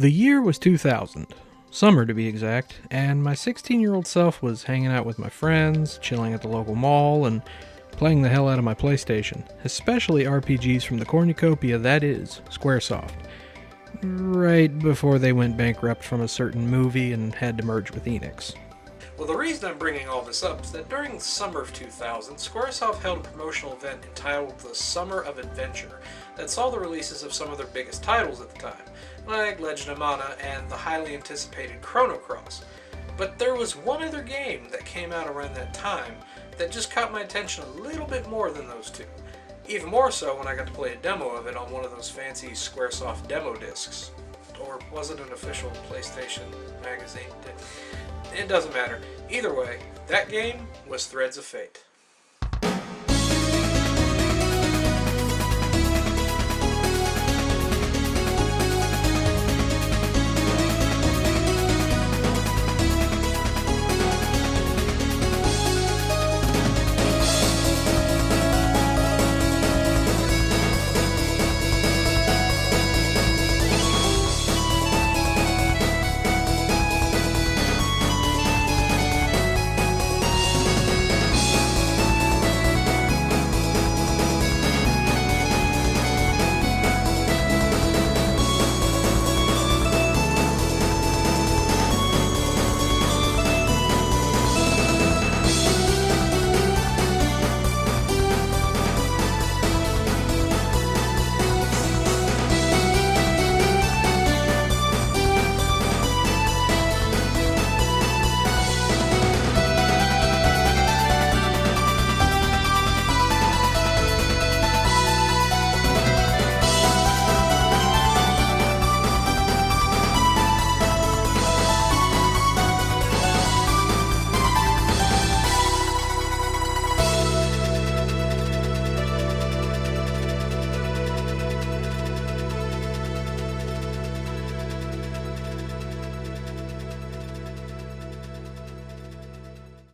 The year was 2000, summer to be exact, and my 16-year-old self was hanging out with my friends, chilling at the local mall, and playing the hell out of my PlayStation, especially RPGs from the cornucopia that is Squaresoft, right before they went bankrupt from a certain movie and had to merge with Enix. Well, the reason I'm bringing all this up is that during the summer of 2000, Squaresoft held a promotional event entitled the Summer of Adventure that saw the releases of some of their biggest titles at the time, like Legend of Mana and the highly anticipated Chrono Cross. But there was one other game that came out around that time that just caught my attention a little bit more than those two. Even more so when I got to play a demo of it on one of those fancy Squaresoft demo discs. Or was it an official PlayStation magazine? It doesn't matter. Either way, that game was Threads of Fate.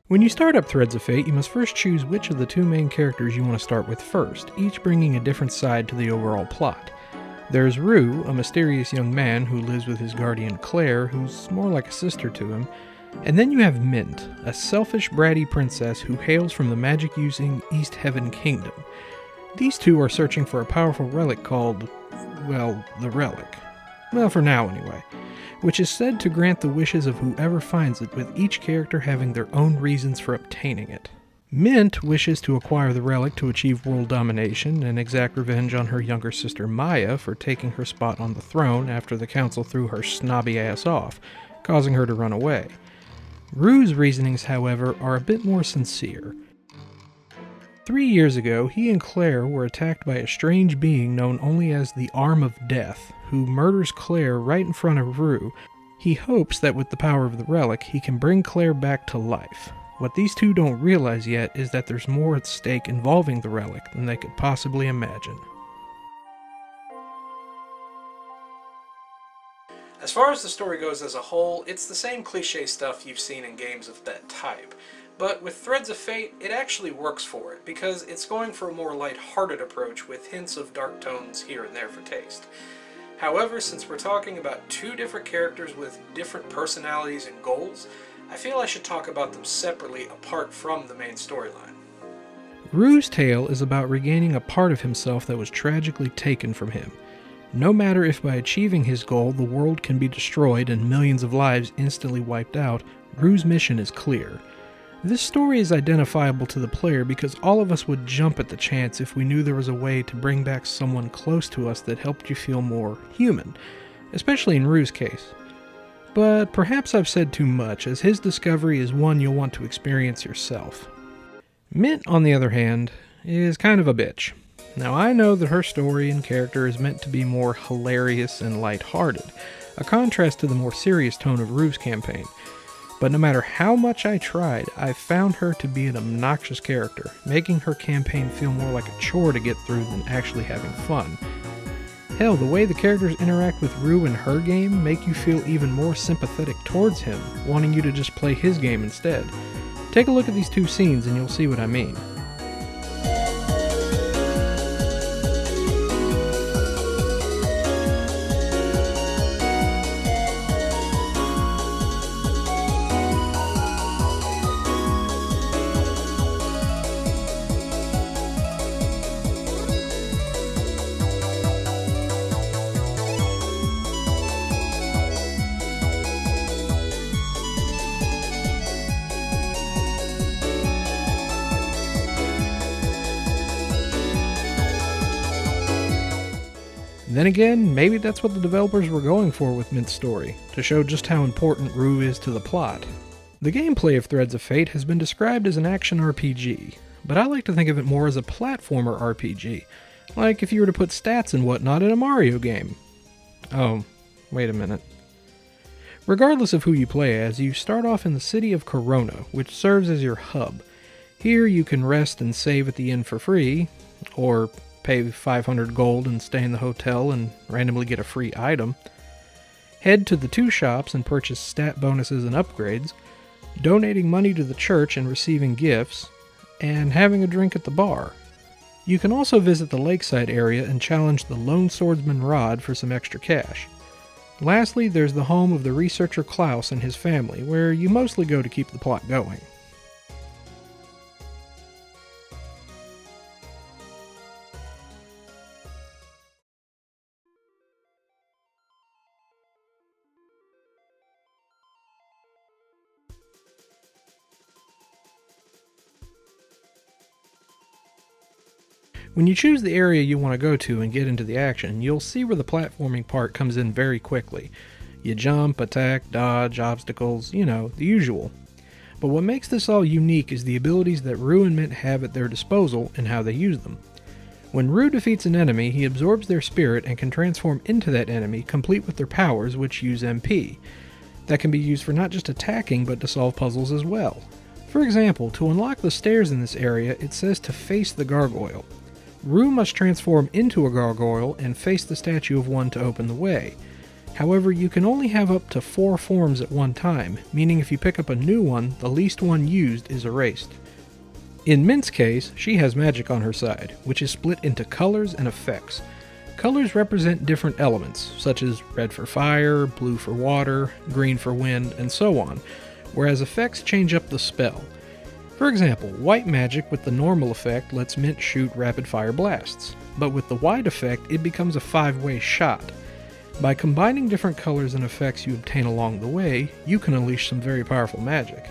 When you start up Threads of Fate, you must first choose which of the two main characters you want to start with first, each bringing a different side to the overall plot. There's Rue, a mysterious young man who lives with his guardian Claire, who's more like a sister to him, and then you have Mint, a selfish, bratty princess who hails from the magic-using East Heaven Kingdom. These two are searching for a powerful relic called, well, the Relic. Well, for now anyway. Which is said to grant the wishes of whoever finds it, with each character having their own reasons for obtaining it. Mint wishes to acquire the relic to achieve world domination and exact revenge on her younger sister Maya for taking her spot on the throne after the council threw her snobby ass off, causing her to run away. Rue's reasonings, however, are a bit more sincere. 3 years ago, he and Claire were attacked by a strange being known only as the Arm of Death, who murders Claire right in front of Rue. He hopes that with the power of the relic, he can bring Claire back to life. What these two don't realize yet is that there's more at stake involving the relic than they could possibly imagine. As far as the story goes as a whole, it's the same cliche stuff you've seen in games of that type. But with Threads of Fate, it actually works for it, because it's going for a more light-hearted approach with hints of dark tones here and there for taste. However, since we're talking about two different characters with different personalities and goals, I feel I should talk about them separately apart from the main storyline. Rue's tale is about regaining a part of himself that was tragically taken from him. No matter if by achieving his goal the world can be destroyed and millions of lives instantly wiped out, Rue's mission is clear. This story is identifiable to the player because all of us would jump at the chance if we knew there was a way to bring back someone close to us that helped you feel more human, especially in Rue's case. But perhaps I've said too much, as his discovery is one you'll want to experience yourself. Mint, on the other hand, is kind of a bitch. Now I know that her story and character is meant to be more hilarious and lighthearted, a contrast to the more serious tone of Rue's campaign. But no matter how much I tried, I found her to be an obnoxious character, making her campaign feel more like a chore to get through than actually having fun. Hell, the way the characters interact with Rue in her game make you feel even more sympathetic towards him, wanting you to just play his game instead. Take a look at these two scenes and you'll see what I mean. Then again, maybe that's what the developers were going for with Mint's story, to show just how important Rue is to the plot. The gameplay of Threads of Fate has been described as an action RPG, but I like to think of it more as a platformer RPG, like if you were to put stats and whatnot in a Mario game. Oh, wait a minute. Regardless of who you play as, you start off in the city of Corona, which serves as your hub. Here you can rest and save at the inn for free, or pay 500 gold and stay in the hotel and randomly get a free item. Head to the 2 shops and purchase stat bonuses and upgrades, donating money to the church and receiving gifts, and having a drink at the bar. You can also visit the lakeside area and challenge the Lone Swordsman Rod for some extra cash. Lastly, there's the home of the researcher Klaus and his family, where you mostly go to keep the plot going. When you choose the area you want to go to and get into the action, you'll see where the platforming part comes in very quickly. You jump, attack, dodge, obstacles, the usual. But what makes this all unique is the abilities that Rue and Mint have at their disposal and how they use them. When Rue defeats an enemy, he absorbs their spirit and can transform into that enemy, complete with their powers, which use MP. That can be used for not just attacking, but to solve puzzles as well. For example, to unlock the stairs in this area, it says to face the gargoyle. Rue must transform into a gargoyle and face the statue of one to open the way. However, you can only have up to 4 forms at one time, meaning if you pick up a new one, the least one used is erased. In Mint's case, she has magic on her side, which is split into colors and effects. Colors represent different elements, such as red for fire, blue for water, green for wind, and so on, whereas effects change up the spell. For example, white magic with the normal effect lets Mint shoot rapid-fire blasts, but with the wide effect it becomes a 5-way shot. By combining different colors and effects you obtain along the way, you can unleash some very powerful magic.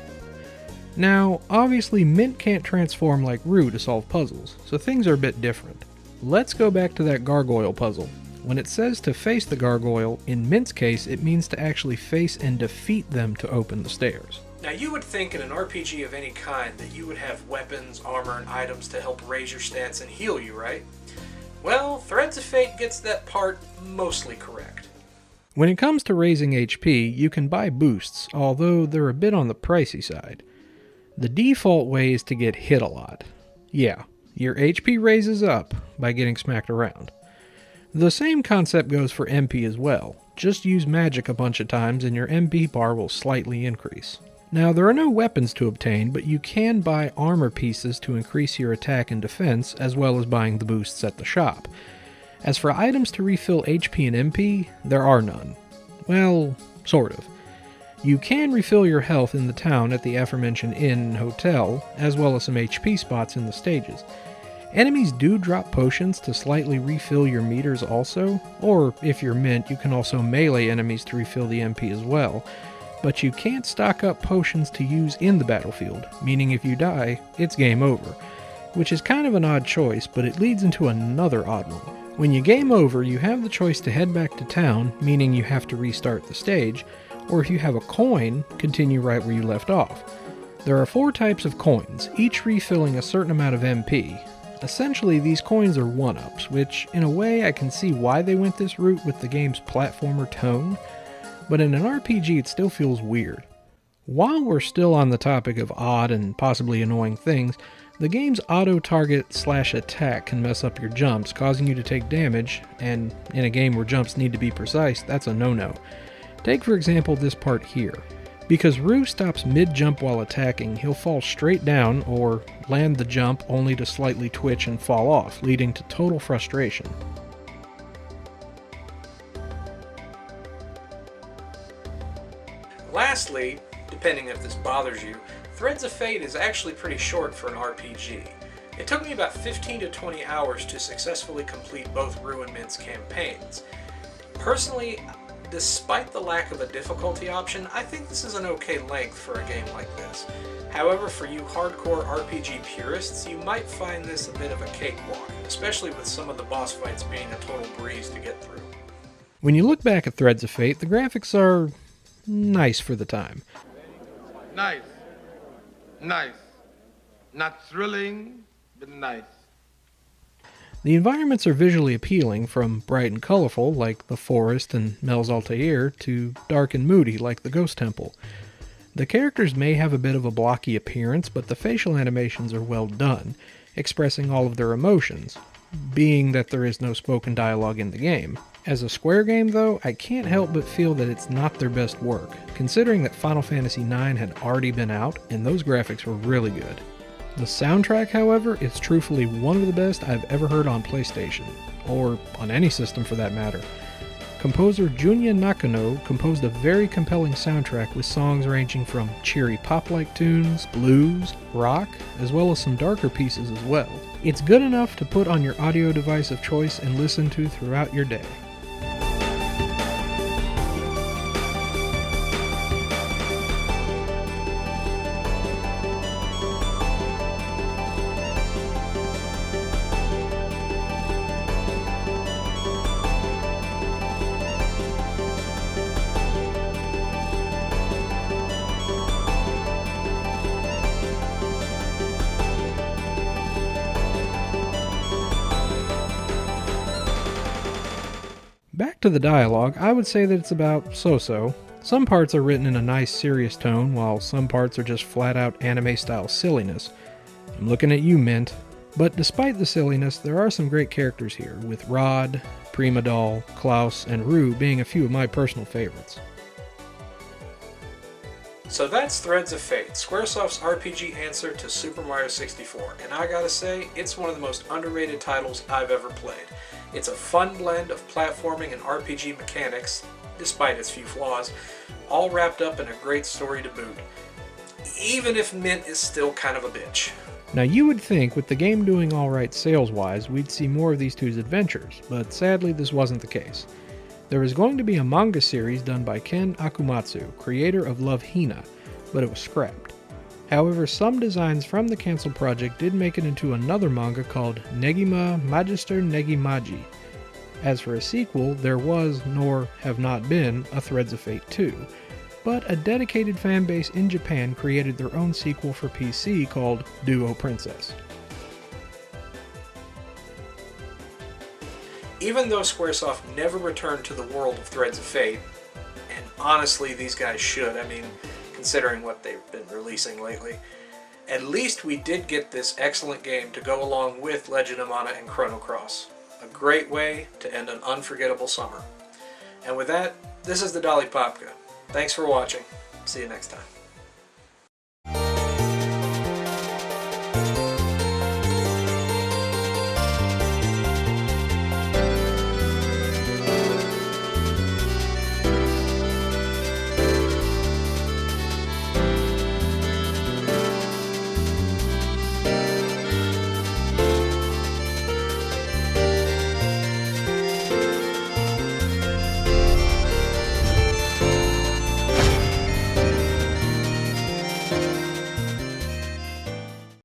Now, obviously Mint can't transform like Rue to solve puzzles, so things are a bit different. Let's go back to that gargoyle puzzle. When it says to face the gargoyle, in Mint's case it means to actually face and defeat them to open the stairs. Now, you would think in an RPG of any kind that you would have weapons, armor, and items to help raise your stats and heal you, right? Well, Threads of Fate gets that part mostly correct. When it comes to raising HP, you can buy boosts, although they're a bit on the pricey side. The default way is to get hit a lot. Yeah, your HP raises up by getting smacked around. The same concept goes for MP as well. Just use magic a bunch of times and your MP bar will slightly increase. Now, there are no weapons to obtain, but you can buy armor pieces to increase your attack and defense, as well as buying the boosts at the shop. As for items to refill HP and MP, there are none. Well, sort of. You can refill your health in the town at the aforementioned inn and hotel, as well as some HP spots in the stages. Enemies do drop potions to slightly refill your meters also, or if you're Mint, you can also melee enemies to refill the MP as well. But you can't stock up potions to use in the battlefield, meaning if you die, it's game over. Which is kind of an odd choice, but it leads into another odd one. When you game over, you have the choice to head back to town, meaning you have to restart the stage, or if you have a coin, continue right where you left off. There are 4 types of coins, each refilling a certain amount of MP. Essentially, these coins are 1-ups, which, in a way, I can see why they went this route with the game's platformer tone, but in an RPG it still feels weird. While we're still on the topic of odd and possibly annoying things, the game's auto-target/attack can mess up your jumps, causing you to take damage, and in a game where jumps need to be precise, that's a no-no. Take for example this part here. Because Rue stops mid-jump while attacking, he'll fall straight down or land the jump only to slightly twitch and fall off, leading to total frustration. Lastly, depending if this bothers you, Threads of Fate is actually pretty short for an RPG. It took me about 15 to 20 hours to successfully complete both Rue and Mint's campaigns. Personally, Despite the lack of a difficulty option, I think this is an okay length for a game like this. However, for you hardcore RPG purists, you might find this a bit of a cakewalk, especially with some of the boss fights being a total breeze to get through. When you look back at Threads of Fate, the graphics are nice for the time. Nice. Nice. Not thrilling, but nice. The environments are visually appealing, from bright and colorful, like the forest and Mel's Altair, to dark and moody, like the Ghost Temple. The characters may have a bit of a blocky appearance, but the facial animations are well done, expressing all of their emotions, being that there is no spoken dialogue in the game. As a Square game, though, I can't help but feel that it's not their best work, considering that Final Fantasy IX had already been out, and those graphics were really good. The soundtrack, however, is truthfully one of the best I've ever heard on PlayStation, or on any system for that matter. Composer Junya Nakano composed a very compelling soundtrack with songs ranging from cheery pop-like tunes, blues, rock, as well as some darker pieces as well. It's good enough to put on your audio device of choice and listen to throughout your day. Back to the dialogue, I would say that it's about so-so. Some parts are written in a nice serious tone, while some parts are just flat-out anime-style silliness. I'm looking at you, Mint. But despite the silliness, there are some great characters here, with Rod, Prima Doll, Klaus, and Rue being a few of my personal favorites. So that's Threads of Fate, Squaresoft's RPG answer to Super Mario 64, and I gotta say, it's one of the most underrated titles I've ever played. It's a fun blend of platforming and RPG mechanics, despite its few flaws, all wrapped up in a great story to boot, even if Mint is still kind of a bitch. Now you would think with the game doing alright sales-wise, we'd see more of these two's adventures, but sadly this wasn't the case. There was going to be a manga series done by Ken Akumatsu, creator of Love Hina, but it was scrapped. However, some designs from the cancelled project did make it into another manga called Negima Magister Negimaji. As for a sequel, there was, nor have not been, a Threads of Fate 2, but a dedicated fanbase in Japan created their own sequel for PC called Duo Princess. Even though Squaresoft never returned to the world of Threads of Fate, and honestly these guys should, considering what they've been releasing lately, at least we did get this excellent game to go along with Legend of Mana and Chrono Cross. A great way to end an unforgettable summer. And with that, this is the Dali Popka. Thanks for watching. See you next time.